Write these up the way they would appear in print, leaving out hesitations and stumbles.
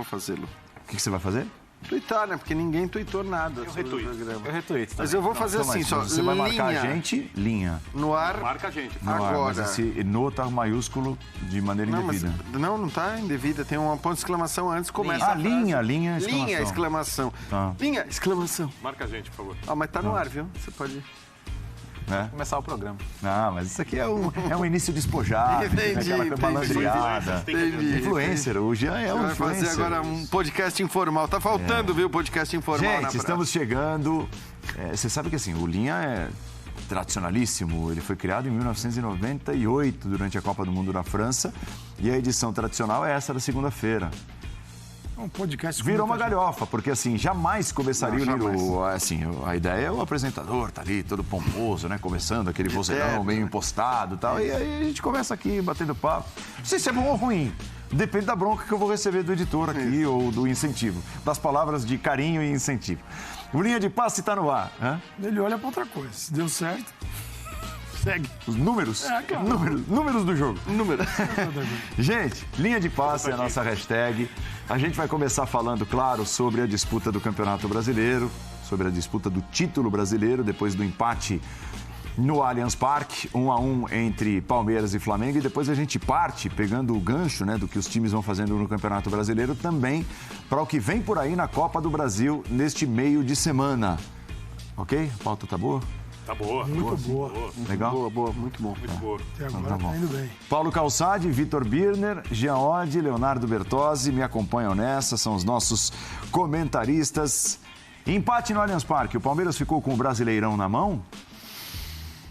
fazê-lo. O que você vai fazer? Tuitar, né? Porque ninguém tuitou nada sobre o programa. Eu retuito. Mas eu vou fazer assim, só. Você vai marcar a gente, linha. No ar. Marca a gente. No ar, Agora. mas esse no tá maiúsculo de maneira indevida. Não tá indevida. Tem uma ponto de exclamação antes, começa a frase. linha, exclamação. Linha, exclamação. Tá. Linha, exclamação. Marca a gente, por favor. Mas tá no ar, viu? Você pode... Começar o programa. Ah, mas isso aqui é um início despojado, Entendi, aquela malandreada. Influencer, o Jean é um Vai influencer. fazer agora um podcast informal. Tá faltando, viu, podcast informal. Gente, estamos chegando... você sabe que assim, o Linha é tradicionalíssimo. Ele foi criado em 1998, durante a Copa do Mundo na França. E a edição tradicional é essa da segunda-feira. Um podcast Virou uma galhofa, porque assim, jamais começaria jamais. a ideia é o apresentador, tá ali, todo pomposo, né? Começando aquele vozeirão meio impostado e tal. E aí a gente começa aqui, batendo papo. Não sei se é bom ou ruim. Depende da bronca que eu vou receber do editor aqui ou do incentivo. Das palavras de carinho e incentivo. O Linha de Passe está no ar. Ele olha para outra coisa. Se deu certo, segue. Os números? Claro. Números do jogo. Número. Gente, Linha de Passe é a nossa hashtag. A gente vai começar falando, claro, sobre a disputa do Campeonato Brasileiro, sobre a disputa do título brasileiro, depois do empate no Allianz Parque, 1-1 entre Palmeiras e Flamengo. E depois a gente parte, pegando o gancho, né, do que os times vão fazendo no Campeonato Brasileiro, também para o que vem por aí na Copa do Brasil neste meio de semana. Ok? A pauta tá boa? Tá boa. Muito boa. Legal? Boa, muito bom. Muito boa. Até agora tá bom. tá indo bem. Paulo Calçade, Vitor Birner, Jean Oddi, Leonardo Bertozzi me acompanham nessa, são os nossos comentaristas. Empate no Allianz Parque, o Palmeiras ficou com o Brasileirão na mão?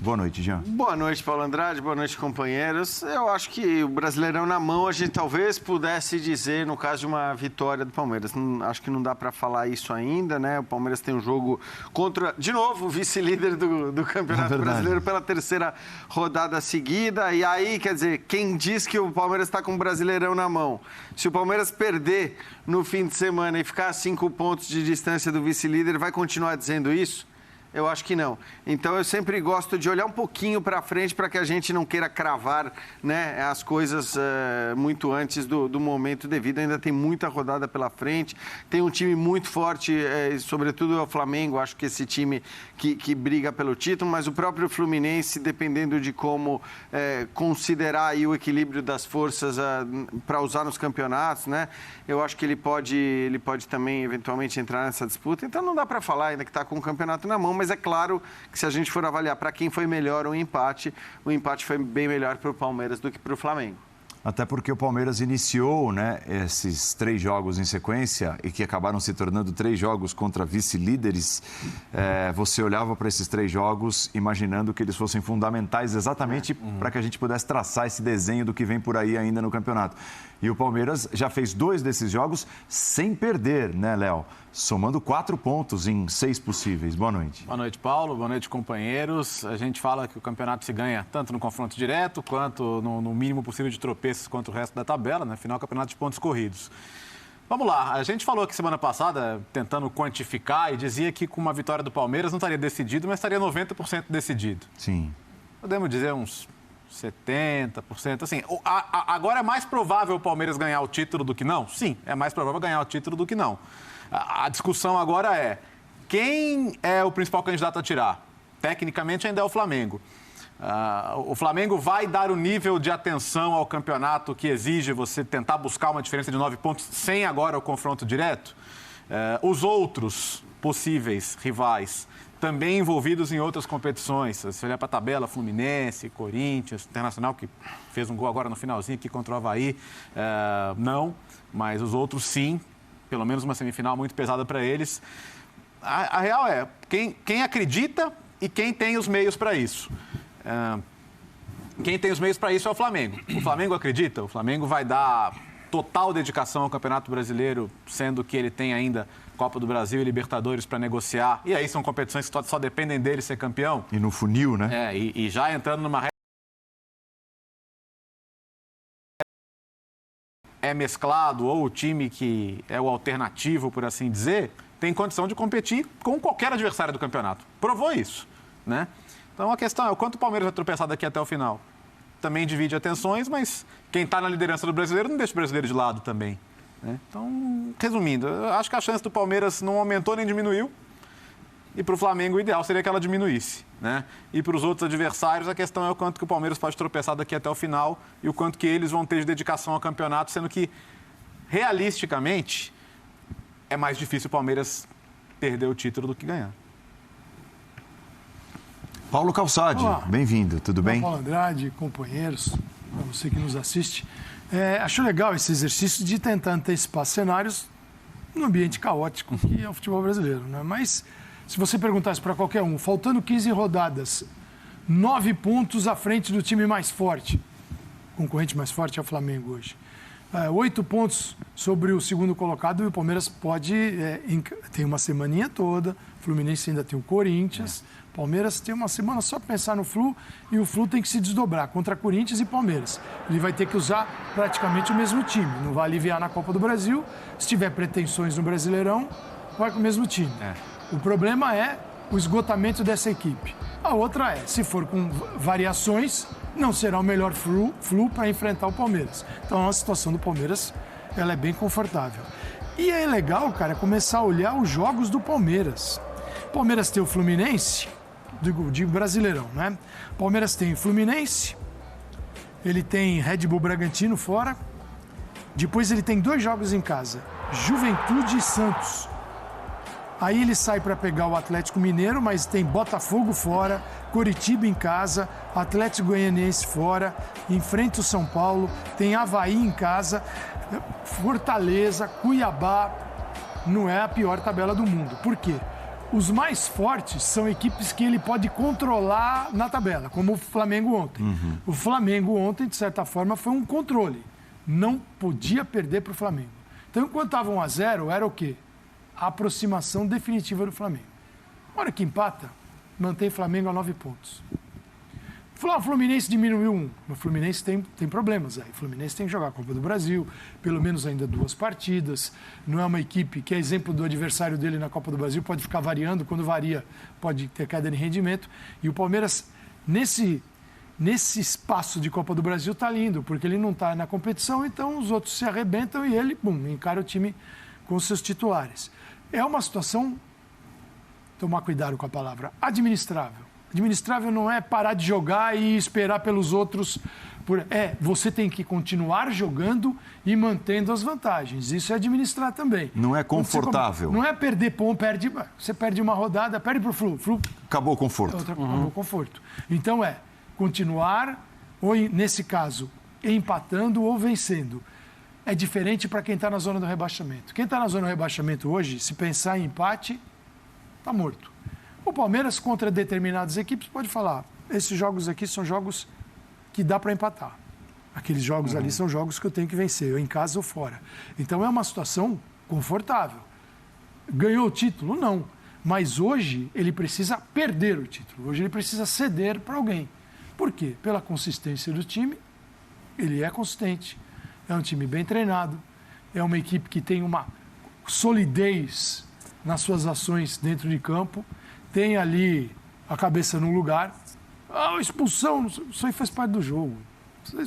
Boa noite, Jean. Boa noite, Paulo Andrade. Boa noite, companheiros. Eu acho que o Brasileirão na mão a gente talvez pudesse dizer no caso de uma vitória do Palmeiras. Acho que não dá para falar isso ainda, né? O Palmeiras tem um jogo contra, de novo, o vice-líder do Campeonato Brasileiro pela terceira rodada seguida. E aí, quer dizer, quem diz que o Palmeiras está com o Brasileirão na mão? Se o Palmeiras perder no fim de semana e ficar a 5 pontos de distância do vice-líder, vai continuar dizendo isso? Eu acho que não. Então, eu sempre gosto de olhar um pouquinho para frente para que a gente não queira cravar, né, as coisas muito antes do momento devido. Ainda tem muita rodada pela frente. Tem um time muito forte, sobretudo o Flamengo. Acho que esse time que briga pelo título, mas o próprio Fluminense, dependendo de como considerar aí o equilíbrio das forças para usar nos campeonatos, né, eu acho que ele pode também, eventualmente, entrar nessa disputa. Então, não dá para falar ainda que está com o campeonato na mão, mas é claro que se a gente for avaliar para quem foi melhor o empate foi bem melhor para o Palmeiras do que para o Flamengo. Até porque o Palmeiras iniciou, né, esses 3 jogos em sequência e que acabaram se tornando 3 jogos contra vice-líderes. Você olhava para esses 3 jogos imaginando que eles fossem fundamentais exatamente para que a gente pudesse traçar esse desenho do que vem por aí ainda no campeonato. E o Palmeiras já fez 2 desses jogos sem perder, né, Léo? Somando 4 pontos em 6 possíveis. Boa noite. Boa noite, Paulo. Boa noite, companheiros. A gente fala que o campeonato se ganha tanto no confronto direto quanto no mínimo possível de tropeços contra o resto da tabela, né? Afinal, campeonato de pontos corridos. Vamos lá. A gente falou aqui semana passada, tentando quantificar, e dizia que com uma vitória do Palmeiras não estaria decidido, mas estaria 90% decidido. Sim. Podemos dizer uns 70%. Assim, agora é mais provável o Palmeiras ganhar o título do que não? Sim, é mais provável ganhar o título do que não. A discussão agora é quem é o principal candidato a tirar? Tecnicamente ainda é o Flamengo. O Flamengo vai dar o nível de atenção ao campeonato que exige você tentar buscar uma diferença de 9 pontos sem agora o confronto direto? Os outros possíveis rivais também envolvidos em outras competições. Se olhar para a tabela, Fluminense, Corinthians, Internacional, que fez um gol agora no finalzinho aqui contra o Avaí, não, mas os outros sim, pelo menos uma semifinal muito pesada para eles. A real é, quem acredita e quem tem os meios para isso. Quem tem os meios para isso é o Flamengo. O Flamengo acredita, o Flamengo vai dar total dedicação ao Campeonato Brasileiro, sendo que ele tem ainda Copa do Brasil e Libertadores para negociar. E aí são competições que só dependem dele ser campeão. E no funil, né? E já entrando numa mesclado, ou o time que é o alternativo, por assim dizer, tem condição de competir com qualquer adversário do campeonato. Provou isso, né? Então a questão é o quanto o Palmeiras vai tropeçar daqui até o final. Também divide atenções, mas quem está na liderança do brasileiro não deixa o brasileiro de lado também. né? Então, resumindo, eu acho que a chance do Palmeiras não aumentou nem diminuiu. E para o Flamengo, o ideal seria que ela diminuísse, né? E para os outros adversários, a questão é o quanto que o Palmeiras pode tropeçar daqui até o final e o quanto que eles vão ter de dedicação ao campeonato, sendo que, realisticamente, é mais difícil o Palmeiras perder o título do que ganhar. Paulo Calçade, bem-vindo, tudo bem? Paulo Andrade, companheiros, para você que nos assiste. Acho legal esse exercício de tentar antecipar cenários no ambiente caótico que é o futebol brasileiro, né? Mas se você perguntasse para qualquer um, faltando 15 rodadas, 9 pontos à frente do time mais forte, o concorrente mais forte é o Flamengo hoje. 8 pontos sobre o segundo colocado e o Palmeiras pode... tem uma semaninha toda, o Fluminense ainda tem o Corinthians, o Palmeiras tem uma semana só para pensar no Flu e o Flu tem que se desdobrar contra Corinthians e Palmeiras. Ele vai ter que usar praticamente o mesmo time, não vai aliviar na Copa do Brasil, se tiver pretensões no Brasileirão, vai com o mesmo time. O problema é o esgotamento dessa equipe. A outra é, se for com variações, não será o melhor Flu para enfrentar o Palmeiras. Então, a situação do Palmeiras ela é bem confortável. E é legal, cara, começar a olhar os jogos do Palmeiras. O Palmeiras tem o Fluminense, de Brasileirão, né? O Palmeiras tem o Fluminense, ele tem Red Bull Bragantino fora, depois ele tem 2 jogos em casa, Juventude e Santos. Aí ele sai para pegar o Atlético Mineiro, mas tem Botafogo fora, Coritiba em casa, Atlético Goianiense fora, enfrenta o São Paulo, tem Avaí em casa, Fortaleza, Cuiabá. Não é a pior tabela do mundo. Por quê? Os mais fortes são equipes que ele pode controlar na tabela, como o Flamengo ontem. O Flamengo ontem, de certa forma, foi um controle. Não podia perder para o Flamengo. Então, enquanto estava 1-0, era o quê? A aproximação definitiva do Flamengo. Na hora que empata, mantém Flamengo a 9 pontos. O Fluminense diminuiu 1. O Fluminense tem problemas aí. O Fluminense tem que jogar a Copa do Brasil, pelo menos ainda 2 partidas. Não é uma equipe que é exemplo do adversário dele na Copa do Brasil, pode ficar variando. Quando varia, pode ter queda de rendimento. E o Palmeiras, nesse espaço de Copa do Brasil, está lindo, porque ele não está na competição, então os outros se arrebentam e ele, encara o time com seus titulares. É uma situação, tomar cuidado com a palavra, administrável. Administrável não é parar de jogar e esperar pelos outros. Você tem que continuar jogando e mantendo as vantagens. Isso é administrar também. Não é confortável. Não é perder ponto, você perde uma rodada, perde para o Flu. Acabou o conforto. Acabou o conforto. Então continuar, ou nesse caso, empatando ou vencendo. É diferente para quem está na zona do rebaixamento. Quem está na zona do rebaixamento hoje, se pensar em empate, está morto. O Palmeiras, contra determinadas equipes, pode falar, esses jogos aqui são jogos que dá para empatar. Aqueles jogos ali são jogos que eu tenho que vencer, ou em casa ou fora. Então é uma situação confortável. Ganhou o título? Não. Mas hoje ele precisa perder o título. Hoje ele precisa ceder para alguém. Por quê? Pela consistência do time, ele é consistente. É um time bem treinado, é uma equipe que tem uma solidez nas suas ações dentro de campo, tem ali a cabeça no lugar. Expulsão, isso aí faz parte do jogo.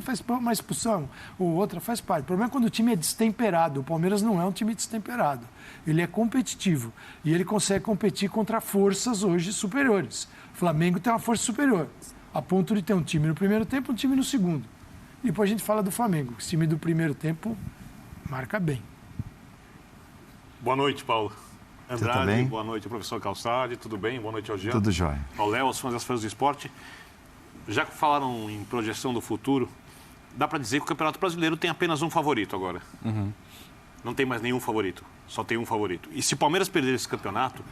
Faz uma expulsão ou outra faz parte. O problema é quando o time é destemperado. O Palmeiras não é um time destemperado. Ele é competitivo e ele consegue competir contra forças hoje superiores. O Flamengo tem uma força superior, a ponto de ter um time no primeiro tempo e um time no segundo. Depois a gente fala do Flamengo. O time do primeiro tempo marca bem. Boa noite, Paulo Andrade. Tá boa noite, professor Calçade. Tudo bem? Boa noite ao Jean. Tudo jóia. Ao Léo, aos fãs das fãs do esporte. Já que falaram em projeção do futuro, dá para dizer que o Campeonato Brasileiro tem apenas um favorito agora. Não tem mais nenhum favorito. Só tem um favorito. E se o Palmeiras perder esse campeonato,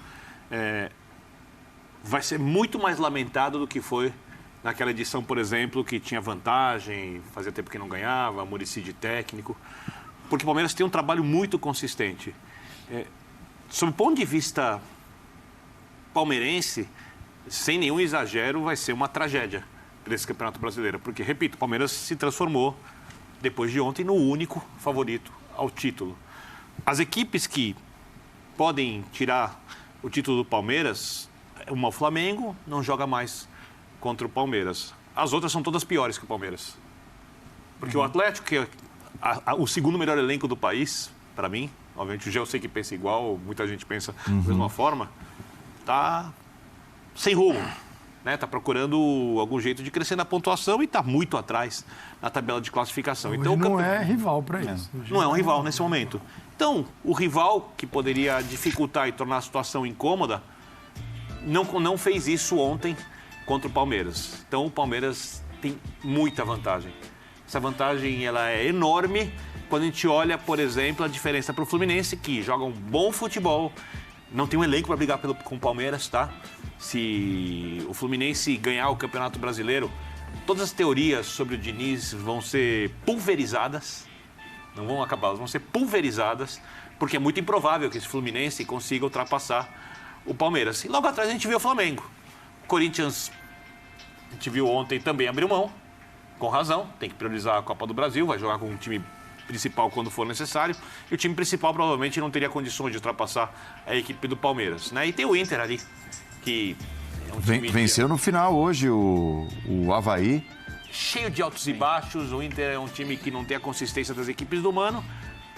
vai ser muito mais lamentado do que foi naquela edição, por exemplo, que tinha vantagem, fazia tempo que não ganhava, Muricy de técnico. Porque o Palmeiras tem um trabalho muito consistente. Sob o ponto de vista palmeirense, sem nenhum exagero, vai ser uma tragédia para esse Campeonato Brasileiro. Porque, repito, o Palmeiras se transformou, depois de ontem, no único favorito ao título. As equipes que podem tirar o título do Palmeiras, o Flamengo não joga mais contra o Palmeiras. As outras são todas piores que o Palmeiras. Porque o Atlético, que é o segundo melhor elenco do país, para mim. Obviamente o Gé eu sei que pensa igual, muita gente pensa da mesma forma. Tá sem rumo, né? Tá procurando algum jeito de crescer na pontuação e tá muito atrás na tabela de classificação. Hoje Então, não é rival para isso. Hoje não é um rival nesse momento. Então, o rival que poderia dificultar e tornar a situação incômoda não fez isso ontem contra o Palmeiras. Então, o Palmeiras tem muita vantagem. Essa vantagem ela é enorme quando a gente olha, por exemplo, a diferença para o Fluminense, que joga um bom futebol, não tem um elenco para brigar com o Palmeiras, tá? Se o Fluminense ganhar o Campeonato Brasileiro, todas as teorias sobre o Diniz vão ser pulverizadas, não vão acabar, elas vão ser pulverizadas, porque é muito improvável que esse Fluminense consiga ultrapassar o Palmeiras. E logo atrás a gente viu o Flamengo. O Corinthians, a gente viu ontem, também abriu mão, com razão, tem que priorizar a Copa do Brasil, vai jogar com o time principal quando for necessário, e o time principal provavelmente não teria condições de ultrapassar a equipe do Palmeiras, né? E tem o Inter ali, que é um time Venceu no final hoje o Avaí. cheio de altos e baixos. O Inter é um time que não tem a consistência das equipes do Mano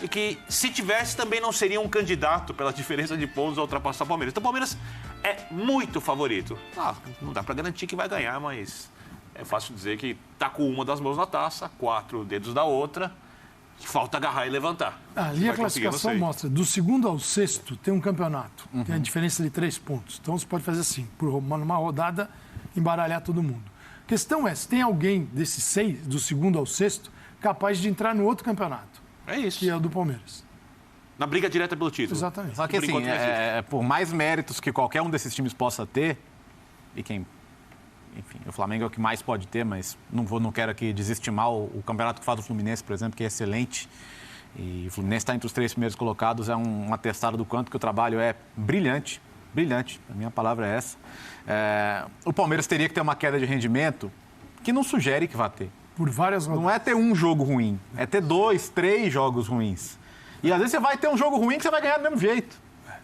e que, se tivesse, também não seria um candidato pela diferença de pontos a ultrapassar o Palmeiras. Então o Palmeiras é muito favorito. Não dá para garantir que vai ganhar, mas é fácil dizer que tá com uma das mãos na taça, 4 dedos da outra. Falta agarrar e levantar. Ali a classificação mostra, do segundo ao sexto tem um campeonato, tem a diferença de 3 pontos. Então você pode fazer assim, numa rodada, embaralhar todo mundo. A questão é, se tem alguém desses 6, do segundo ao sexto, capaz de entrar no outro campeonato. É isso. Que é o do Palmeiras. Na briga direta pelo título. Exatamente. Só que assim, por mais méritos que qualquer um desses times possa ter, e quem... Enfim, o Flamengo é o que mais pode ter, mas não quero aqui desestimar o campeonato que faz do Fluminense, por exemplo, que é excelente. E o Fluminense está entre os 3 primeiros colocados, é um atestado do quanto que o trabalho é brilhante. Brilhante, a minha palavra é essa. O Palmeiras teria que ter uma queda de rendimento que não sugere que vá ter. Por várias rodadas. Não é ter um jogo ruim, é ter 2, 3 jogos ruins. E às vezes você vai ter um jogo ruim que você vai ganhar do mesmo jeito.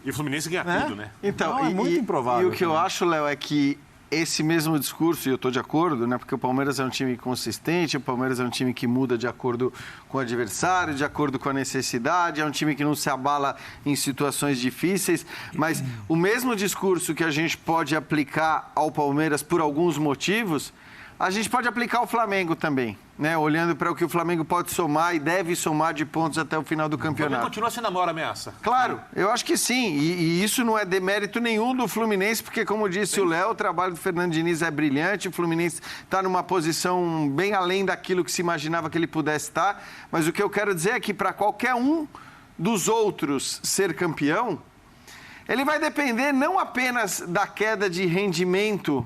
E o Fluminense ganha tudo, né? Então, Não, é muito improvável. E o que eu acho, Léo, é que esse mesmo discurso, e eu estou de acordo, né? Porque o Palmeiras é um time consistente, o Palmeiras é um time que muda de acordo com o adversário, de acordo com a necessidade, é um time que não se abala em situações difíceis, mas o mesmo discurso que a gente pode aplicar ao Palmeiras por alguns motivos, a gente pode aplicar ao Flamengo também, né? Olhando para o que o Flamengo pode somar e deve somar de pontos até o final do O Flamengo campeonato. continua sendo a maior ameaça. Claro, eu acho que sim. E isso não é demérito nenhum do Fluminense, porque, como disse o Léo, o trabalho do Fernando Diniz é brilhante. O Fluminense está numa posição bem além daquilo que se imaginava que ele pudesse estar. Mas o que eu quero dizer é que, para qualquer um dos outros ser campeão, ele vai depender não apenas da queda de rendimento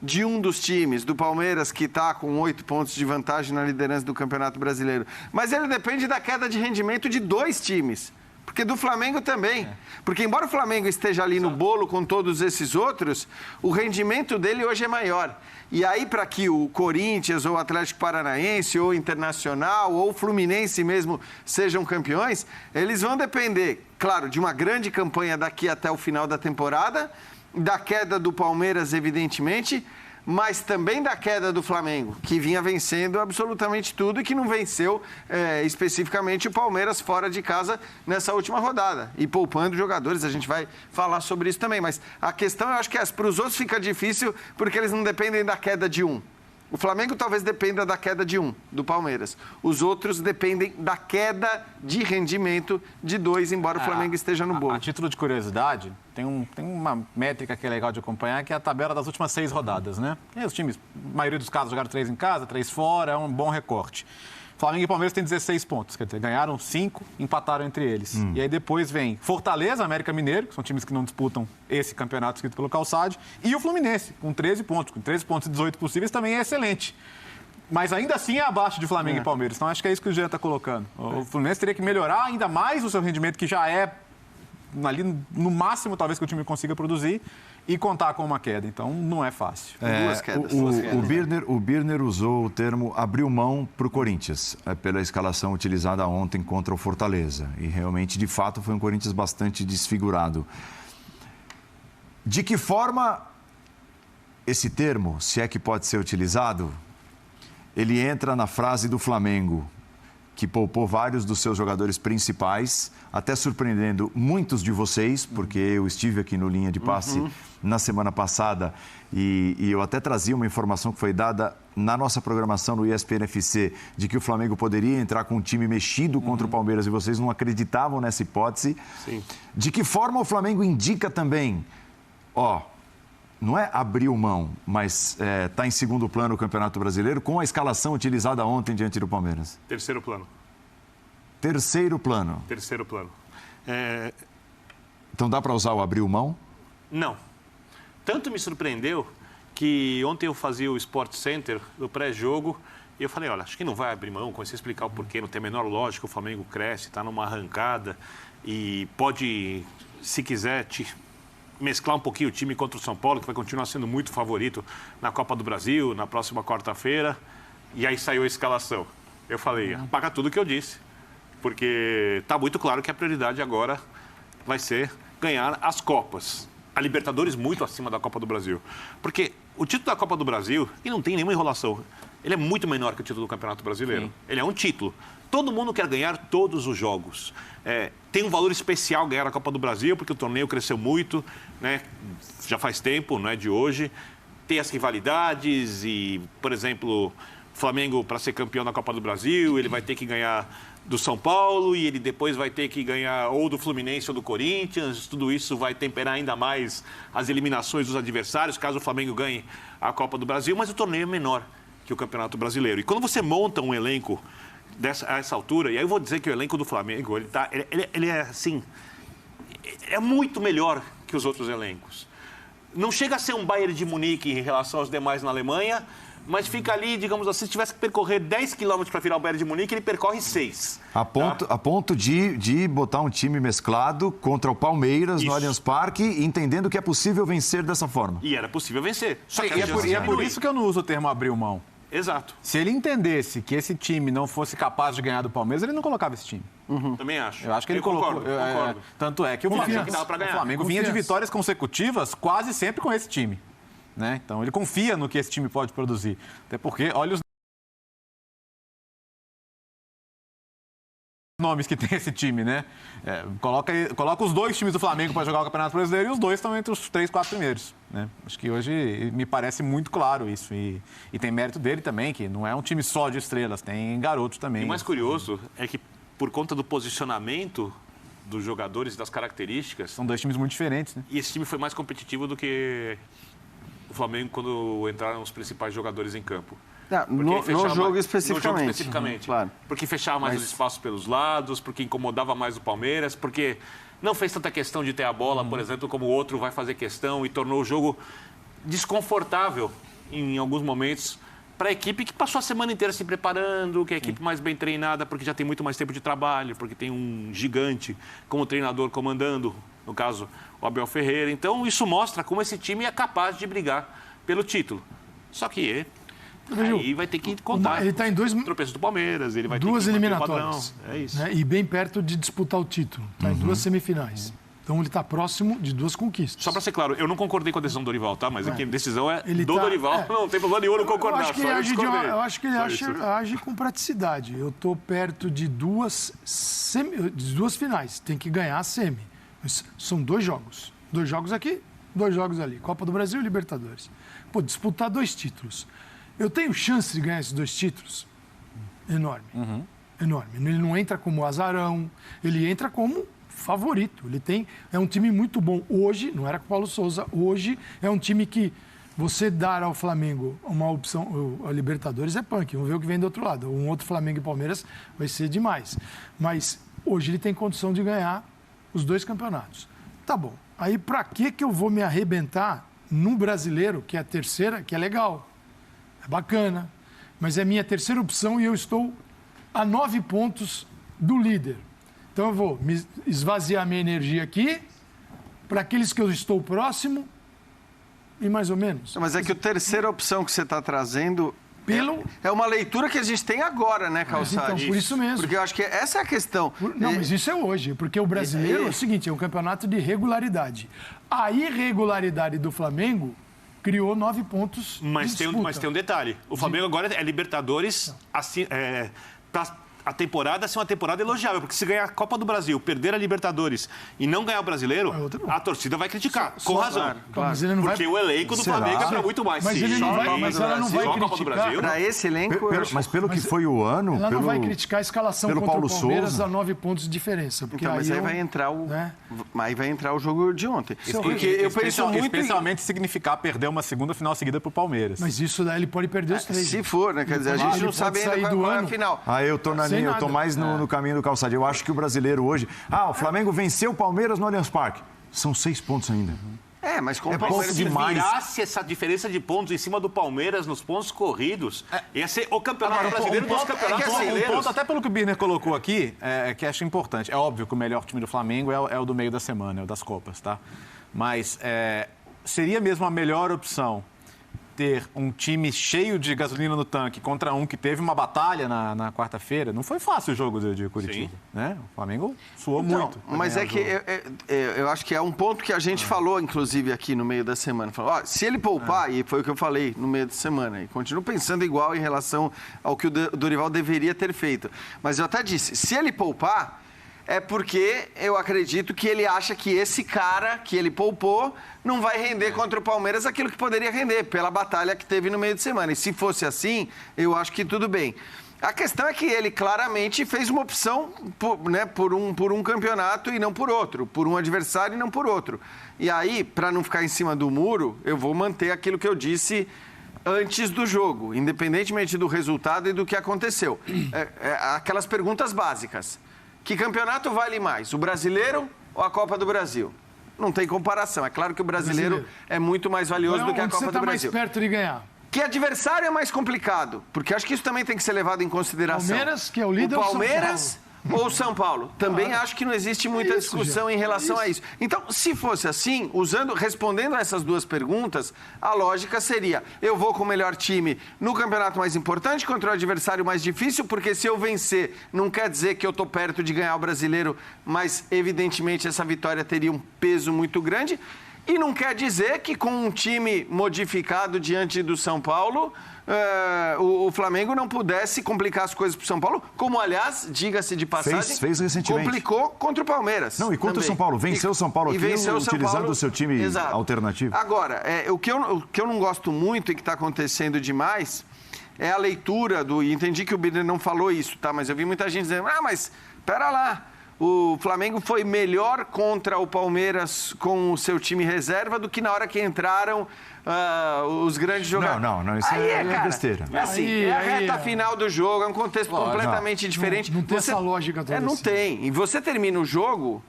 de um dos times, do Palmeiras, que está com 8 pontos de vantagem na liderança do Campeonato Brasileiro. Mas ele depende da queda de rendimento de 2 times. Porque do Flamengo também. Porque embora o Flamengo esteja ali no bolo com todos esses outros, o rendimento dele hoje é maior. E aí, para que o Corinthians, ou o Atlético Paranaense, ou o Internacional, ou o Fluminense mesmo sejam campeões, eles vão depender, claro, de uma grande campanha daqui até o final da temporada, da queda do Palmeiras, evidentemente, mas também da queda do Flamengo, que vinha vencendo absolutamente tudo e que não venceu especificamente o Palmeiras fora de casa nessa última rodada. E poupando jogadores, a gente vai falar sobre isso também. Mas a questão, eu acho que para os outros fica difícil porque eles não dependem da queda de um. O Flamengo talvez dependa da queda de 1, do Palmeiras. Os outros dependem da queda de rendimento de 2, embora o Flamengo esteja no bolo. A título de curiosidade, tem uma métrica que é legal de acompanhar, que é a tabela das últimas 6 rodadas, né? E os times, a maioria dos casos, jogaram 3 em casa, 3 fora, é um bom recorte. Flamengo e Palmeiras têm 16 pontos, quer dizer, ganharam 5, empataram entre eles. E aí depois vem Fortaleza, América Mineiro, que são times que não disputam esse campeonato escrito pelo Calçade, e o Fluminense, com 13 pontos. Com 13 pontos e 18 possíveis também é excelente. Mas ainda assim é abaixo de Flamengo e Palmeiras. Então acho que é isso que o Jean está colocando. O Fluminense teria que melhorar ainda mais o seu rendimento, que já é ali no máximo, talvez, que o time consiga produzir, e contar com uma queda. Então, não é fácil. Duas quedas. O Birner usou o termo abriu mão para o Corinthians, pela escalação utilizada ontem contra o Fortaleza. E realmente, de fato, foi um Corinthians bastante desfigurado. De que forma esse termo, se é que pode ser utilizado, ele entra na frase do Flamengo? que poupou vários dos seus jogadores principais, até surpreendendo muitos de vocês, porque eu estive aqui no Linha de Passe na semana passada e eu até trazia uma informação que foi dada na nossa programação no ESPN FC, de que o Flamengo poderia entrar com um time mexido contra o Palmeiras e vocês não acreditavam nessa hipótese. Sim. De que forma o Flamengo indica também, não é abriu mão, mas está em segundo plano o Campeonato Brasileiro com a escalação utilizada ontem diante do Palmeiras? Terceiro plano. Terceiro plano. Terceiro plano. Então dá para usar o abriu mão? Não. Tanto me surpreendeu que ontem eu fazia o Sport Center, no pré-jogo, e eu falei, olha, acho que não vai abrir mão, comecei a explicar o porquê, não tem a menor lógica, o Flamengo cresce, está numa arrancada e pode, se quiser, mesclar um pouquinho o time contra o São Paulo, que vai continuar sendo muito favorito na Copa do Brasil, na próxima quarta-feira. E aí saiu a escalação. Eu falei, apaga tudo que eu disse, porque está muito claro que a prioridade agora vai ser ganhar as Copas. A Libertadores muito acima da Copa do Brasil. Porque o título da Copa do Brasil, e não tem nenhuma enrolação, ele é muito menor que o título do Campeonato Brasileiro. Sim. Ele é um título. Todo mundo quer ganhar todos os jogos. Tem um valor especial ganhar a Copa do Brasil, porque o torneio cresceu muito, né? Já faz tempo, não é de hoje. Tem as rivalidades e, por exemplo, o Flamengo, para ser campeão da Copa do Brasil, ele vai ter que ganhar do São Paulo e ele depois vai ter que ganhar ou do Fluminense ou do Corinthians. Tudo isso vai temperar ainda mais as eliminações dos adversários, caso o Flamengo ganhe a Copa do Brasil. Mas o torneio é menor que o Campeonato Brasileiro. E quando você monta um elenco a essa altura, e aí eu vou dizer que o elenco do Flamengo, ele é assim, é muito melhor que os outros elencos. Não chega a ser um Bayern de Munique em relação aos demais na Alemanha, mas fica ali, digamos assim, se tivesse que percorrer 10 quilômetros para virar o Bayern de Munique, ele percorre 6. A ponto de botar um time mesclado contra o Palmeiras no Allianz Parque, entendendo que é possível vencer dessa forma. E era possível vencer. Só que é por isso que eu não uso o termo abriu mão. Exato. Se ele entendesse que esse time não fosse capaz de ganhar do Palmeiras, ele não colocava esse time. Também acho. Eu acho que ele colocou. Concordo. Tanto é que o Flamengo vinha de vitórias consecutivas quase sempre com esse time. Né? Então ele confia no que esse time pode produzir. Até porque, olha os nomes que tem esse time, né? Coloca os dois times do Flamengo para jogar o Campeonato Brasileiro e os dois estão entre os 3, 4 primeiros. Né? Acho que hoje me parece muito claro isso. E tem mérito dele também, que não é um time só de estrelas, tem garotos também. E o mais curioso é que, por conta do posicionamento dos jogadores e das características... São dois times muito diferentes, né? E esse time foi mais competitivo do que o Flamengo quando entraram os principais jogadores em campo. No jogo especificamente. Claro. Porque fechava mais os espaços pelos lados, porque incomodava mais o Palmeiras, porque não fez tanta questão de ter a bola, por exemplo, como o outro vai fazer questão, e tornou o jogo desconfortável em alguns momentos para a equipe que passou a semana inteira se preparando, que é a equipe mais bem treinada, porque já tem muito mais tempo de trabalho, porque tem um gigante como treinador comandando, no caso, o Abel Ferreira. Então, isso mostra como esse time é capaz de brigar pelo título. Só que aí vai ter que contar. Ele está em tropeços do Palmeiras, ele vai duas ter que eliminatórias. É isso. Né? E bem perto de disputar o título. Está em 2 semifinais. Então ele está próximo de 2 conquistas. Só para ser claro, eu não concordei com a decisão do Dorival, tá? Mas aqui a decisão é Dorival. Não tem problema nenhum não concordar. Eu acho que ele age com praticidade. Eu estou perto de duas finais. Tem que ganhar a semi. São 2 jogos. 2 jogos aqui, 2 jogos ali. Copa do Brasil e Libertadores. Disputar 2 títulos. Eu tenho chance de ganhar esses 2 títulos? Enorme. Enorme. Ele não entra como azarão, ele entra como favorito. É um time muito bom. Hoje, não era com o Paulo Souza, hoje é um time que você dar ao Flamengo uma opção, a Libertadores é punk, vamos ver o que vem do outro lado. Um outro Flamengo e Palmeiras vai ser demais. Mas hoje ele tem condição de ganhar os 2 campeonatos. Tá bom. Aí para que eu vou me arrebentar num brasileiro, que é a terceira, que é legal? É bacana, mas é minha terceira opção e eu estou a 9 pontos do líder. Então eu vou esvaziar minha energia aqui, para aqueles que eu estou próximo, e mais ou menos. Mas é que a terceira opção que você está trazendo é uma leitura que a gente tem agora, né, Calçade? Então, por isso mesmo. Porque eu acho que essa é a questão. Mas isso é hoje, porque o brasileiro é o seguinte, é um campeonato de regularidade. A irregularidade do Flamengo criou 9 pontos mas tem um detalhe. O Flamengo agora é Libertadores a temporada ser uma temporada elogiável, porque se ganhar a Copa do Brasil, perder a Libertadores e não ganhar o Brasileiro, a torcida vai criticar, com razão. Claro. Mas ele não Porque vai... o elenco do Flamengo é para muito mais. Mas Sim, ele não vai, só mas ela não vai só a Copa do criticar. Brasil. Para esse elenco... Mas pelo que foi o ano... Ela não pelo- vai criticar a escalação pelo contra Paulo o Palmeiras Souza. a 9 pontos de diferença. Porque Então, mas aí eu- vai entrar o... né? Aí vai entrar o jogo de ontem. Porque eu penso muito... Especialmente se significar perder uma segunda final seguida pro Palmeiras. Mas isso daí ele pode perder os 3. Se for, né? Quer dizer, a Ele gente não pode sabe ainda sair qual do é a ano. final. Eu tô na Sem linha, eu tô nada. mais no caminho do calçadinho. Eu acho que o brasileiro hoje... o Flamengo venceu o Palmeiras no Allianz Parque. São 6 pontos ainda. Mas com o pouco Palmeiras... demais. Se virasse essa diferença de pontos em cima do Palmeiras nos pontos corridos, ia ser o campeonato brasileiro dos campeonatos assim, brasileiros. Um ponto, até pelo que o Birner colocou aqui, que acho importante. É óbvio que o melhor time do Flamengo é o do meio da semana, é o das Copas, tá? Mas seria mesmo a melhor opção ter um time cheio de gasolina no tanque contra um que teve uma batalha na quarta-feira? Não foi fácil o jogo de Curitiba, né? O Flamengo suou muito. pra Mas ganhar é o que jogo. eu acho que é um ponto que a gente falou, inclusive, aqui no meio da semana. Falou, se ele poupar, e foi o que eu falei no meio da semana, e continuo pensando igual em relação ao que o Dorival deveria ter feito. Mas eu até disse, se ele poupar, é porque eu acredito que ele acha que esse cara que ele poupou não vai render contra o Palmeiras aquilo que poderia render, pela batalha que teve no meio de semana. E se fosse assim, eu acho que tudo bem. A questão é que ele claramente fez uma opção por um campeonato e não por outro, por um adversário e não por outro. E aí, para não ficar em cima do muro, eu vou manter aquilo que eu disse antes do jogo, independentemente do resultado e do que aconteceu. Aquelas perguntas básicas. Que campeonato vale mais, o brasileiro ou a Copa do Brasil? Não tem comparação. É claro que o brasileiro é muito mais valioso do que a Copa do Brasil. Você está mais perto de ganhar? Que adversário é mais complicado? Porque acho que isso também tem que ser levado em consideração. Palmeiras, que é o líder, o ou São Palmeiras ou São Paulo? Também acho que não existe muita discussão em relação a isso. Então, se fosse assim, respondendo a essas duas perguntas, a lógica seria: eu vou com o melhor time no campeonato mais importante contra o adversário mais difícil, porque se eu vencer, não quer dizer que eu estou perto de ganhar o brasileiro, mas evidentemente essa vitória teria um peso muito grande. E não quer dizer que com um time modificado diante do São Paulo, o Flamengo não pudesse complicar as coisas para o São Paulo, como, aliás, diga-se de passagem, Fez recentemente. complicou contra o Palmeiras. Não, e contra também. o São Paulo. Venceu o São Paulo aqui venceu o São utilizando Paulo, o seu time exato. alternativo. Agora, o que eu não gosto muito e que está acontecendo demais é a leitura do... E entendi que o Birner não falou isso, tá? Mas eu vi muita gente dizendo, mas pera lá, o Flamengo foi melhor contra o Palmeiras com o seu time reserva do que na hora que entraram os grandes jogadores. Não, isso aí é cara, besteira. É assim, Aí, é a aí, reta final do jogo, é um contexto completamente diferente. Não tem essa lógica toda Não assim. tem. E você termina o jogo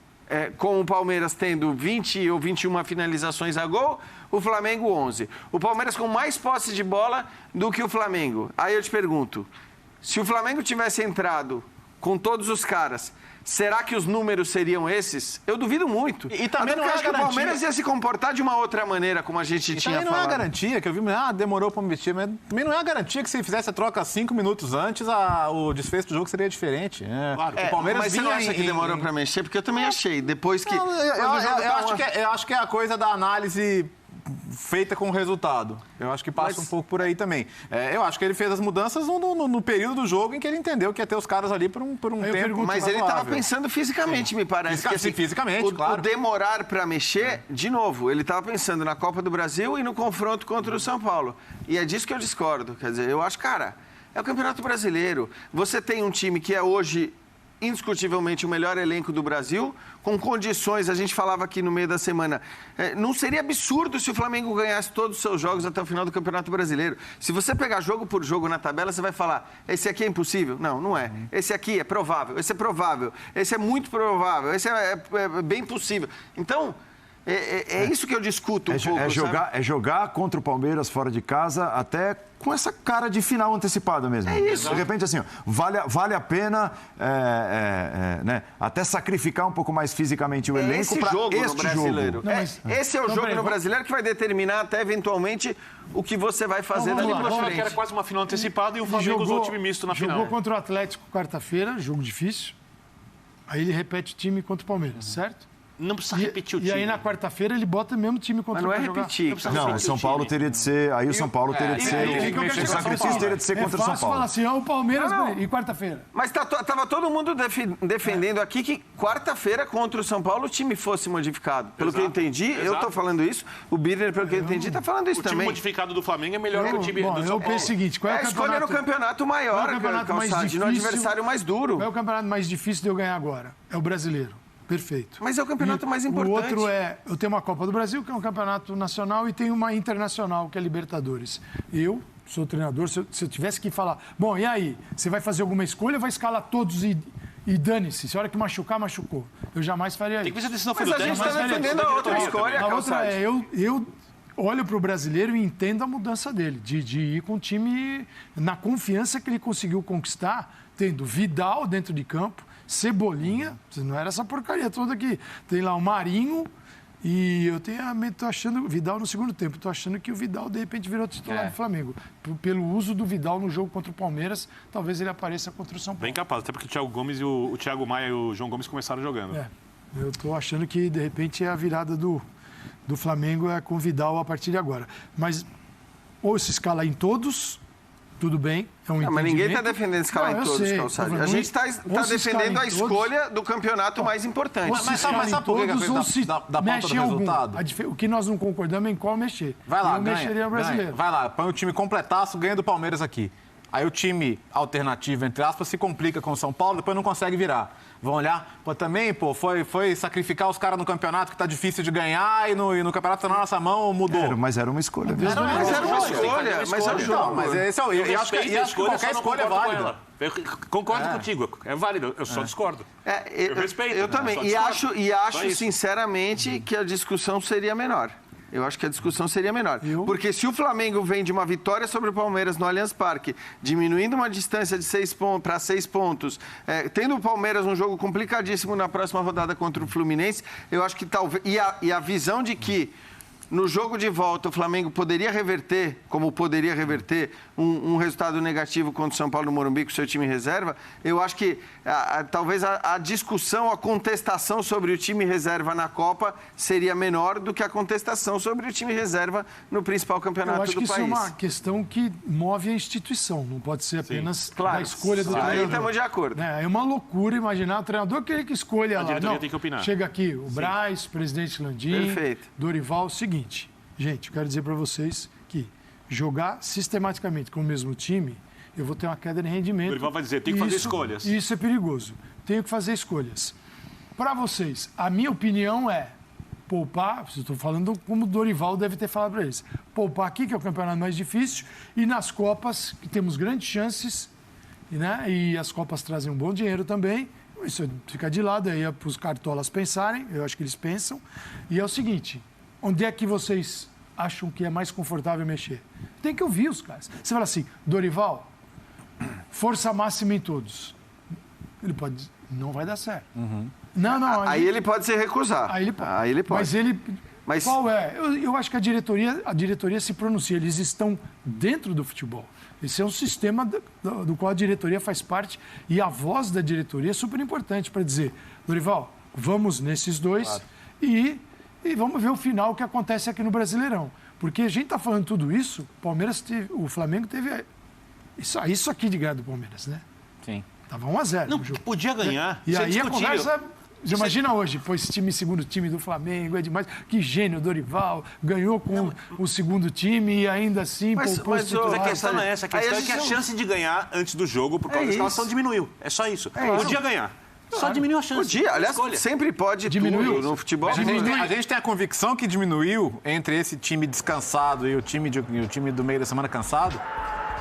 com o Palmeiras tendo 20 ou 21 finalizações a gol, o Flamengo 11. O Palmeiras com mais posse de bola do que o Flamengo. Aí eu te pergunto, se o Flamengo tivesse entrado com todos os caras, será que os números seriam esses? Eu duvido muito. E também Até não porque eu é acho que o garantia. Palmeiras ia se comportar de uma outra maneira, como a gente E tinha também não é a falado. garantia, que eu vi, demorou para mexer, mas também não é a garantia que se fizesse a troca 5 minutos antes, o desfecho do jogo seria diferente. Claro. O Palmeiras mas você não vinha acha que demorou para mexer? Porque eu também achei. Depois que... Não, eu quando o jogo tá acho que é a coisa da análise feita com o resultado. Eu acho que passa um pouco por aí também. Eu acho que ele fez as mudanças no período do jogo em que ele entendeu que ia ter os caras ali por um tempo. Mas ele estava razoável. pensando fisicamente, me parece. Fisicamente, claro. O demorar para mexer, de novo, ele estava pensando na Copa do Brasil e no confronto contra o São Paulo. E é disso que eu discordo. Quer dizer, eu acho, cara, é o Campeonato Brasileiro. Você tem um time que é hoje indiscutivelmente o melhor elenco do Brasil, com condições, a gente falava aqui no meio da semana, não seria absurdo se o Flamengo ganhasse todos os seus jogos até o final do Campeonato Brasileiro. Se você pegar jogo por jogo na tabela, você vai falar, esse aqui é impossível? Não, não é. Esse aqui é provável, esse é provável, esse é muito provável, esse é bem possível. Então, é isso que eu discuto um pouco, É jogar contra o Palmeiras fora de casa até com essa cara de final antecipada mesmo. É isso. De repente, assim, ó, vale a pena né, até sacrificar um pouco mais fisicamente o elenco para este brasileiro. jogo. Não, mas- Esse é o Não, jogo peraí, no brasileiro que vai determinar até, eventualmente, o que você vai fazer Não, daqui vamos lá, para vamos lá, Que era frente. quase uma final antecipada e o Flamengo usou o time misto na final. Jogou contra o Atlético quarta-feira, jogo difícil. Aí ele repete o time contra o Palmeiras, certo? Não precisa repetir o time. E aí na quarta-feira ele bota o mesmo time contra Mas não o é vai jogar. repetir. Não, o São Paulo teria de ser. Aí o São Paulo teria de ser. O sacrifício teria de ser contra o São fácil falar Paulo. assim, ó, o Palmeiras Não. e quarta-feira. Mas tava todo mundo defendendo aqui que quarta-feira contra o São Paulo o time fosse modificado. Pelo que eu entendi, eu tô falando isso. O Birner, pelo que eu entendi, tá falando isso O time também. modificado do Flamengo é melhor que o time do São eu Paulo. penso o seguinte, qual é É o escolher o campeonato maior, Qual é o campeonato mais Calçade, no difícil? adversário mais duro. Qual é o campeonato mais difícil de eu ganhar agora? É o brasileiro. Perfeito. Mas é o campeonato mais importante. O outro é, eu tenho uma Copa do Brasil, que é um campeonato nacional, e tenho uma internacional, que é a Libertadores. Eu sou treinador, se eu tivesse que falar, bom, e aí? Você vai fazer alguma escolha ou vai escalar todos e dane-se? Se a hora que machucar, machucou. Eu jamais faria Tem que ver se a isso. decisão foi Mas do a gente técnico. está defendendo a outra escolha, A outra Calçade. é, eu olho para o brasileiro e entendo a mudança dele, de ir com o time na confiança que ele conseguiu conquistar, tendo Vidal dentro de campo, Cebolinha, não era essa porcaria toda aqui. Tem lá o Marinho e eu tô achando, Vidal no segundo tempo, tô achando que o Vidal de repente virou titular do Flamengo. Pelo uso do Vidal no jogo contra o Palmeiras, talvez ele apareça contra o São Paulo. Bem capaz, até porque o Thiago Gomes e o Thiago Maia e o João Gomes começaram jogando. Eu tô achando que de repente é a virada do Flamengo é com o Vidal a partir de agora. Mas ou se escala em todos, tudo bem, é um Não, mas ninguém está entendimento. defendendo escalar Não, em eu todos, sei, Calçade. tô A falando, gente está ou se escala defendendo em a todos, escolha do campeonato mais importante. ou se Mas escala sabe em por que a todos, coisa ou se da pauta mexe do em algum. resultado? O que nós não concordamos é em qual mexer. Vai lá, eu mexeria no brasileiro. ganha. Vai lá, põe o time completaço, ganha do Palmeiras aqui. Aí o time alternativo, entre aspas, se complica com o São Paulo, depois não consegue virar. Vão olhar, foi sacrificar os caras no campeonato que tá difícil de ganhar e no campeonato tá na nossa mão, mudou. Mas era uma escolha. Mas era uma escolha, mas é o jogo. Não, mas esse é o. Eu acho que qualquer escolha é válida. Eu concordo contigo, é válido, eu só discordo. Eu respeito, Eu né? também. Só E discordo. acho Só isso. sinceramente, que a discussão seria menor. Eu acho que a discussão seria menor. Porque se o Flamengo vem de uma vitória sobre o Palmeiras no Allianz Parque, diminuindo uma distância de 6 pontos para 6 pontos, tendo o Palmeiras um jogo complicadíssimo na próxima rodada contra o Fluminense, eu acho que talvez. E a visão de que no jogo de volta o Flamengo poderia reverter, como poderia reverter um resultado negativo contra o São Paulo no Morumbi com o seu time reserva, eu acho que talvez a discussão, a contestação sobre o time reserva na Copa seria menor do que a contestação sobre o time reserva no principal campeonato Eu acho do que país. isso é uma questão que move a instituição, não pode ser apenas da escolha do Aí treinador. estamos de acordo. É uma loucura imaginar o treinador que escolha lá. diretoria Não, tem que opinar. chega aqui o Braz, o presidente Landim, Perfeito. Dorival. Seguinte, gente, eu quero dizer para vocês que jogar sistematicamente com o mesmo time, eu vou ter uma queda de rendimento. Dorival vai dizer, tem que fazer Isso- escolhas. Isso é perigoso. Tenho que fazer escolhas. Para vocês, a minha opinião é poupar, estou falando como o Dorival deve ter falado para eles, poupar aqui, que é o campeonato mais difícil, e nas Copas, que temos grandes chances, né? E as Copas trazem um bom dinheiro também, isso fica de lado, aí é para os cartolas pensarem, eu acho que eles pensam, e é o seguinte, onde é que vocês acham que é mais confortável mexer? Tem que ouvir os caras. Você fala assim, Dorival, força máxima em todos. Ele pode dizer, não vai dar certo. Não, Aí ele pode se recusar. Aí ele pode. Aí ele pode. Mas qual é? Eu acho que a diretoria se pronuncia. Eles estão dentro do futebol. Esse é um sistema do qual a diretoria faz parte e a voz da diretoria é super importante para dizer, Dorival, vamos nesses dois e vamos ver o final que acontece aqui no Brasileirão. Porque a gente está falando tudo isso, o Flamengo teve isso aqui de ganhar do Palmeiras, né? Sim. Tava 1-0 Não, no jogo. podia ganhar. E Isso é aí a discutível. conversa... Você imagina hoje, pô, esse time, segundo time do Flamengo, é demais. Que gênio, Dorival, ganhou com o segundo time e ainda assim poupou os Mas a titulares. questão não é essa. A questão é que a chance de ganhar antes do jogo, por causa da escalação, diminuiu. É só isso. Podia ganhar. Só diminuiu a chance. Podia, aliás, Escolha. sempre pode Diminuiu. tudo no futebol. A gente tem a convicção que diminuiu entre esse time descansado e o time do meio da semana cansado.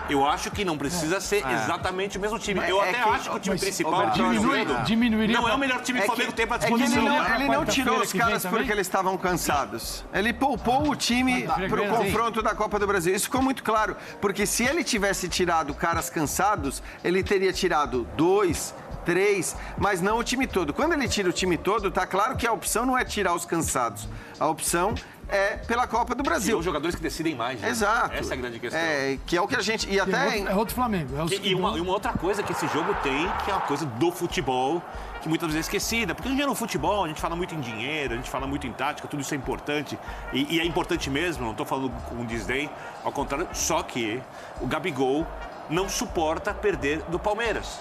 Eu acho que não precisa ser exatamente o mesmo time. Eu é até que- acho que o time mas, principal Roberto, Diminuiria. não é o melhor time que o Flamengo tem para disposição. Ele não tirou os que vem caras também? porque eles estavam cansados. Ele poupou o time para o confronto da Copa do Brasil. Isso ficou muito claro. Porque se ele tivesse tirado caras cansados, ele teria tirado 2, 3, mas não o time todo. Quando ele tira o time todo, tá claro que a opção não é tirar os cansados. A opção é pela Copa do São Brasil. os jogadores que decidem mais. Né? Exato. Essa é a grande questão. Que é o que a gente... E até... É outro Flamengo. E uma outra coisa que esse jogo tem, que é uma coisa do futebol, que muitas vezes é esquecida. Porque no futebol a gente fala muito em dinheiro, a gente fala muito em tática, tudo isso é importante. E é importante mesmo, não estou falando com desdém, ao contrário, só que o Gabigol não suporta perder do Palmeiras.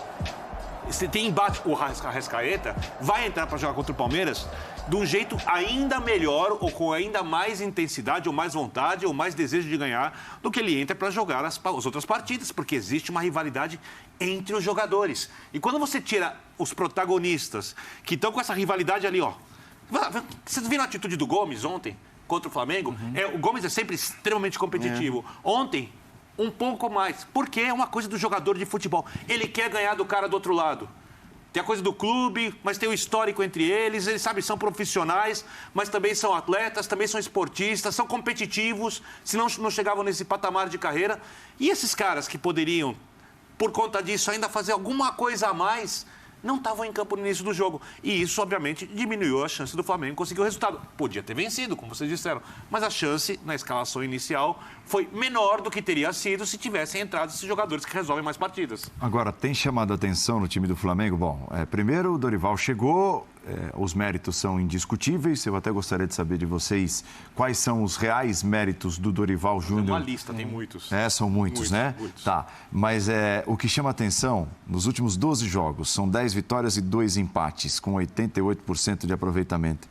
Se tem embate, o Arrascaeta vai entrar para jogar contra o Palmeiras de um jeito ainda melhor, ou com ainda mais intensidade, ou mais vontade, ou mais desejo de ganhar, do que ele entra para jogar as outras partidas, porque existe uma rivalidade entre os jogadores. E quando você tira os protagonistas que estão com essa rivalidade ali, ó. Vocês viram a atitude do Gomes ontem contra o Flamengo? O Gomes é sempre extremamente competitivo. Ontem, um pouco mais, porque é uma coisa do jogador de futebol. Ele quer ganhar do cara do outro lado. Tem a coisa do clube, mas tem o histórico entre eles. Eles, são profissionais, mas também são atletas, também são esportistas, são competitivos, senão não chegavam nesse patamar de carreira. E esses caras que poderiam, por conta disso, ainda fazer alguma coisa a mais, não estavam em campo no início do jogo. E isso, obviamente, diminuiu a chance do Flamengo conseguir o resultado. Podia ter vencido, como vocês disseram, mas a chance na escalação inicial foi menor do que teria sido se tivessem entrado esses jogadores que resolvem mais partidas. Agora, tem chamado a atenção no time do Flamengo? Bom, primeiro o Dorival chegou, os méritos são indiscutíveis. Eu até gostaria de saber de vocês quais são os reais méritos do Dorival Júnior. Tem uma lista, tem muitos. São muitos, né? Muitos. Tá, mas o que chama atenção, nos últimos 12 jogos, são 10 vitórias e 2 empates, com 88% de aproveitamento.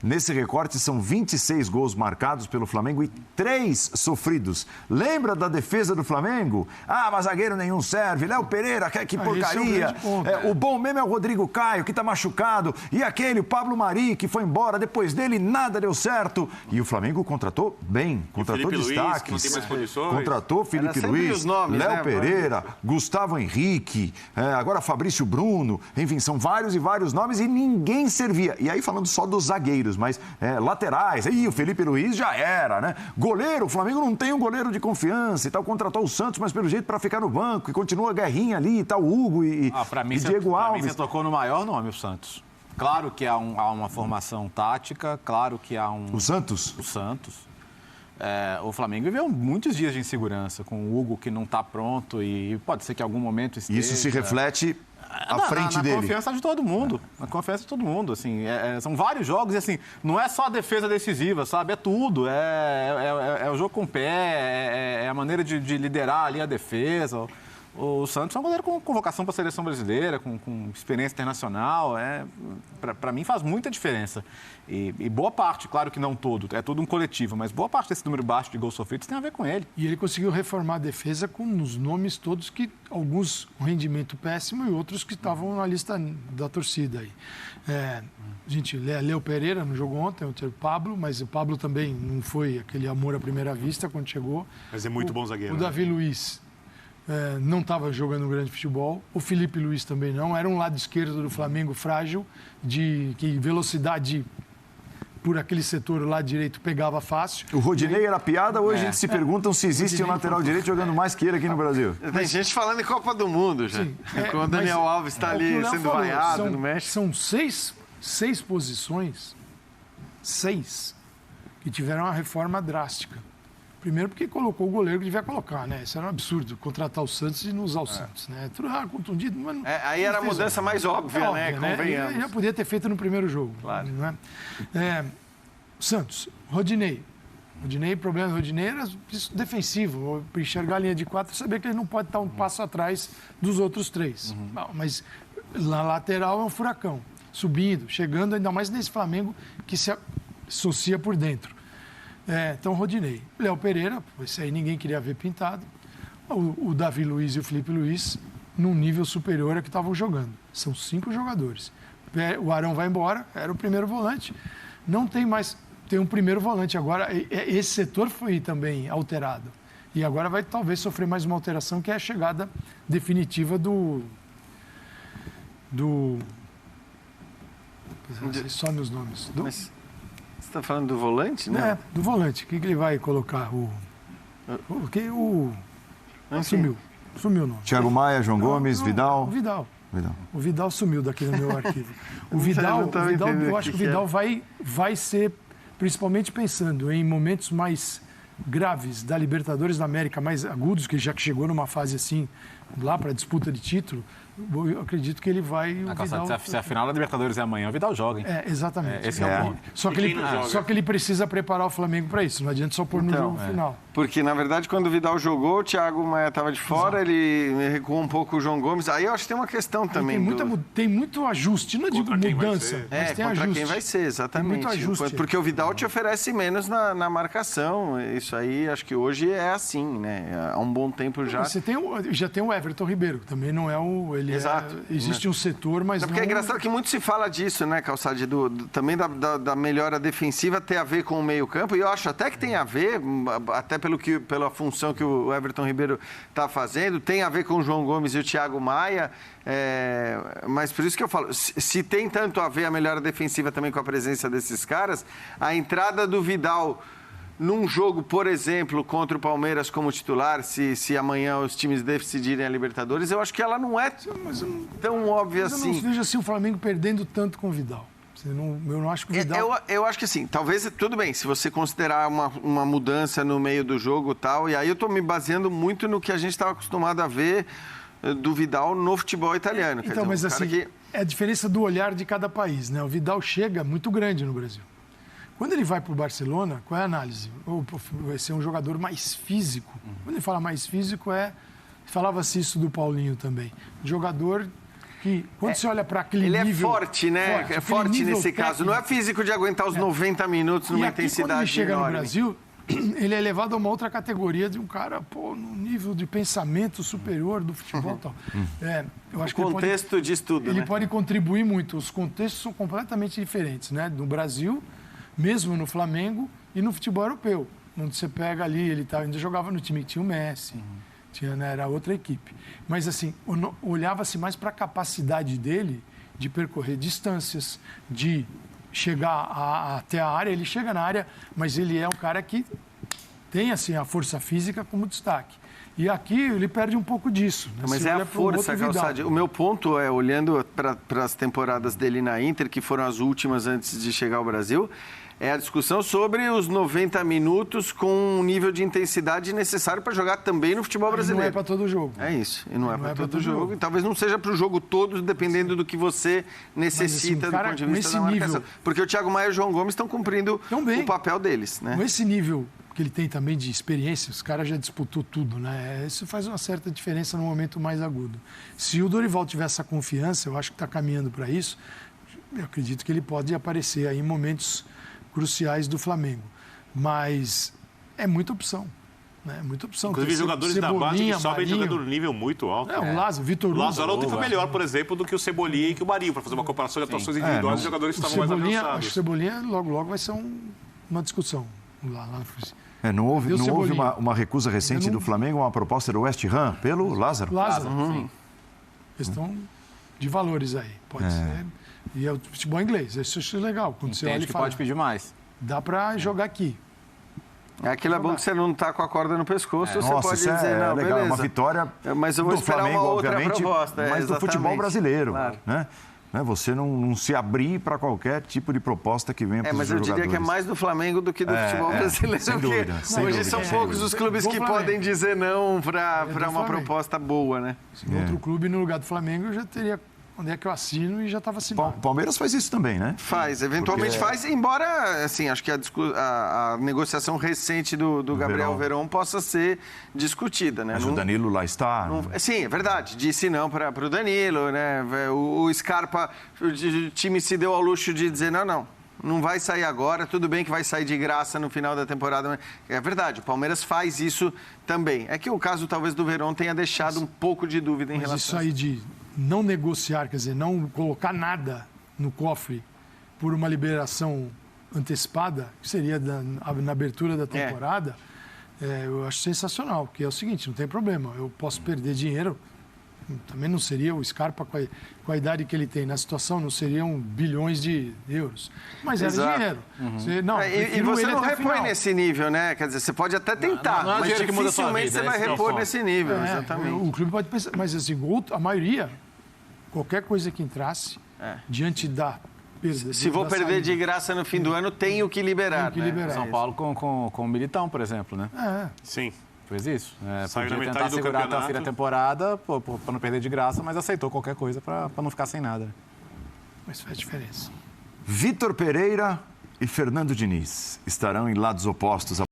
Nesse recorte, são 26 gols marcados pelo Flamengo e 3 sofridos. Lembra da defesa do Flamengo? Mas zagueiro nenhum serve. Léo Pereira, que porcaria. O bom mesmo é o Rodrigo Caio, que está machucado. E aquele, o Pablo Mari, que foi embora. Depois dele, nada deu certo. E o Flamengo contratou bem. Contratou destaques. Luiz, que não tem mais condições. Contratou Felipe Luiz, Léo Pereira, Gustavo Henrique, agora Fabrício Bruno. Enfim, são vários e vários nomes e ninguém servia. E aí, falando só dos zagueiros, mas laterais, aí o Felipe Luiz já era, né? Goleiro, o Flamengo não tem um goleiro de confiança e tal, contratou o Santos, mas pelo jeito para ficar no banco, e continua a Guerrinha ali e tal, o Hugo e Diego Alves. Pra mim você tocou no maior nome, o Santos. Claro que há uma formação tática, claro que há um... O Santos? O Santos. O Flamengo viveu muitos dias de insegurança, com o Hugo que não está pronto e pode ser que em algum momento esteja... Isso se reflete... à frente dele. Na confiança de todo mundo. Na confiança de todo mundo, assim. São vários jogos e, assim, não é só a defesa decisiva, sabe? É tudo. É o jogo com o pé, é a maneira de liderar ali a defesa. O Santos é um goleiro com convocação para a seleção brasileira, com experiência internacional. Para mim faz muita diferença. E boa parte, claro que não todo, é todo um coletivo, mas boa parte desse número baixo de gols sofridos tem a ver com ele. E ele conseguiu reformar a defesa com os nomes todos que, alguns com rendimento péssimo e outros que estavam na lista da torcida aí. Gente, Léo Pereira no jogo ontem, o Pablo, mas o Pablo também não foi aquele amor à primeira vista quando chegou. Mas é muito bom zagueiro. O Davi Luiz não estava jogando um grande futebol. O Felipe Luiz também não. Era um lado esquerdo do Flamengo frágil, que velocidade por aquele setor lá direito pegava fácil. O Rodinei era piada, hoje a gente se perguntam se existe um lateral direito jogando mais que ele aqui no Brasil. Tem gente falando em Copa do Mundo já. Sim, quando o Daniel Alves está ali sendo vaiado no México. São seis posições, que tiveram uma reforma drástica. Primeiro porque colocou o goleiro que devia colocar, né? Isso era um absurdo, contratar o Santos e não usar o Santos, né? Tudo contundido, mas não, aí era a mudança mais óbvia, né? Convenhamos. Já podia ter feito no primeiro jogo. Claro. Né? Santos, Rodinei, o problema do Rodinei era isso defensivo, enxergar a linha de 4 e saber que ele não pode estar um passo atrás dos outros 3. Não, mas na lateral é um furacão, subindo, chegando, ainda mais nesse Flamengo que se associa por dentro. Então, Rodinei. Léo Pereira, esse aí ninguém queria ver pintado. O Davi Luiz e o Felipe Luiz, num nível superior a que estavam jogando. São 5 jogadores. O Arão vai embora, era o primeiro volante. Não tem mais... Tem um primeiro volante agora. Esse setor foi também alterado. E agora vai talvez sofrer mais uma alteração, que é a chegada definitiva do... Some os nomes. Mas você está falando do volante, né? Do volante. O que ele vai colocar? Sumiu o nome. Thiago Maia, João Gomes, Vidal. O Vidal sumiu daqui no meu arquivo. O Vidal, eu acho que o Vidal vai ser principalmente pensando em momentos mais graves da Libertadores da América, mais agudos, que já que chegou numa fase assim, lá para disputa de título, eu acredito que ele vai... Se a final da Libertadores é amanhã, o Vidal joga, hein? Exatamente. Esse é o ponto. Só que ele precisa preparar o Flamengo para isso, não adianta só pôr no jogo final. Porque, na verdade, quando o Vidal jogou, o Thiago Maia estava de fora, ele recuou um pouco o João Gomes. Aí eu acho que tem uma questão também. Tem muito ajuste, não digo mudança, mas tem contra ajuste. quem vai ser, exatamente. Tem muito ajuste. Porque o Vidal te oferece menos na marcação. Isso aí, acho que hoje é assim, né? Há um bom tempo já. Você já tem o Everton Ribeiro, que também não é o... Exato. Existe um setor, mas porque é engraçado que muito se fala disso, né, Calçade? Também da melhora defensiva ter a ver com o meio-campo. E eu acho até que tem a ver, até pela função que o Everton Ribeiro está fazendo, tem a ver com o João Gomes e o Thiago Maia. Mas por isso que eu falo, se tem tanto a ver a melhora defensiva também com a presença desses caras, a entrada do Vidal num jogo, por exemplo, contra o Palmeiras como titular, se amanhã os times decidirem a Libertadores, eu acho que ela não é tão óbvia assim. Eu não vejo assim o Flamengo perdendo tanto com o Vidal. Eu não acho que o Vidal... Eu acho que assim, talvez, tudo bem, se você considerar uma mudança no meio do jogo e tal, e aí eu estou me baseando muito no que a gente estava acostumado a ver do Vidal no futebol italiano. Então, mas assim, é a diferença do olhar de cada país, né? O Vidal chega muito grande no Brasil. Quando ele vai para o Barcelona, qual é a análise? Vai ser um jogador mais físico. Quando ele fala mais físico, falava-se isso do Paulinho também. Jogador que, quando você olha para aquele nível... Ele é forte, né? É forte nesse caso. Não é físico de aguentar os 90 minutos numa intensidade quando ele chega enorme. no Brasil, ele é elevado a uma outra categoria de um cara, no nível de pensamento superior do futebol e tal. Eu acho o contexto diz tudo, ele pode contribuir muito. Os contextos são completamente diferentes, né? No Brasil, mesmo no Flamengo e no futebol europeu. Onde você pega ali, ele ainda jogava no time que tinha o Messi, era outra equipe. Mas assim, olhava-se mais para a capacidade dele de percorrer distâncias, de chegar até a área. Ele chega na área, mas ele é um cara que tem assim, a força física como destaque. E aqui ele perde um pouco disso. Né? Mas é a força, Calçade. O meu ponto é, olhando para as temporadas dele na Inter, que foram as últimas antes de chegar ao Brasil, é a discussão sobre os 90 minutos com um nível de intensidade necessário para jogar também no futebol brasileiro. Não é para todo jogo. É isso, e não é para todo jogo. E talvez não seja para o jogo todo, dependendo do que você necessita do ponto de vista da marcação. Porque o Thiago Maia e o João Gomes estão cumprindo o papel deles. Né? Com esse nível que ele tem também de experiência, os caras já disputou tudo, né? Isso faz uma certa diferença no momento mais agudo. Se o Dorival tiver essa confiança, eu acho que está caminhando para isso, eu acredito que ele pode aparecer aí em momentos cruciais do Flamengo. Mas é muita opção. Né? Muita opção. Inclusive, jogadores da base que sobem jogando no nível muito alto. O Lázaro, Vitor Hugo. O Lázaro foi melhor, por exemplo, do que o Cebolinha e que o Marinho, para fazer uma comparação de atuações individuais dos jogadores que estavam mais avançados. Acho que o Cebolinha logo vai ser uma discussão. Não houve uma recusa recente do Flamengo, uma proposta do West Ham pelo Lázaro? Sim. Questão de valores aí, pode ser. E é o futebol inglês, isso eu acho legal. Quando você olha e fala, pode pedir mais. Dá para jogar aqui. Aquilo é bom que você não está com a corda no pescoço, você Nossa, pode dizer, não, legal, beleza. É uma vitória mas eu vou do esperar Flamengo, uma outra obviamente, proposta. mas do futebol brasileiro. Claro. Né? Você não se abrir para qualquer tipo de proposta que venha para os mas jogadores. eu diria que é mais do Flamengo do que do futebol brasileiro. Sem dúvida, hoje são poucos os clubes que podem dizer não para uma proposta boa, né? Outro clube no lugar do Flamengo eu já teria... Onde é que eu assino e já estava assinado. Palmeiras faz isso também, né? Faz, eventualmente faz, embora, assim, acho que a negociação recente do Gabriel Veron possa ser discutida, né? Mas o Danilo lá está. Sim, é verdade, disse não para o Danilo, né? O Scarpa, o time se deu ao luxo de dizer não vai sair agora, tudo bem que vai sair de graça no final da temporada. Mas é verdade, o Palmeiras faz isso também. É que o caso, talvez, do Veron tenha deixado um pouco de dúvida em relação a isso. Mas isso aí de não negociar, quer dizer, não colocar nada no cofre por uma liberação antecipada, que seria na abertura da temporada, eu acho sensacional, porque é o seguinte, não tem problema, eu posso perder dinheiro. Também não seria o Scarpa, com a idade que ele tem na situação, não seriam bilhões de euros. Mas era dinheiro. E você não repõe nesse nível, né? Quer dizer, você pode até tentar, não é mas que muda a sua dificilmente vida, você vai repor nesse nível. Exatamente. O clube pode pensar, mas assim, a maioria, qualquer coisa que entrasse, diante da perda. Se vou da perder saída. de graça no fim do ano, tenho que liberar. Tem que né? liberar. São Paulo com o Militão, por exemplo, né? Sim. Fez isso. Saiu Podia na metade tentar do segurar até o fim da campeonato. temporada, para não perder de graça, mas aceitou qualquer coisa para não ficar sem nada. Mas faz diferença. Vitor Pereira e Fernando Diniz estarão em lados opostos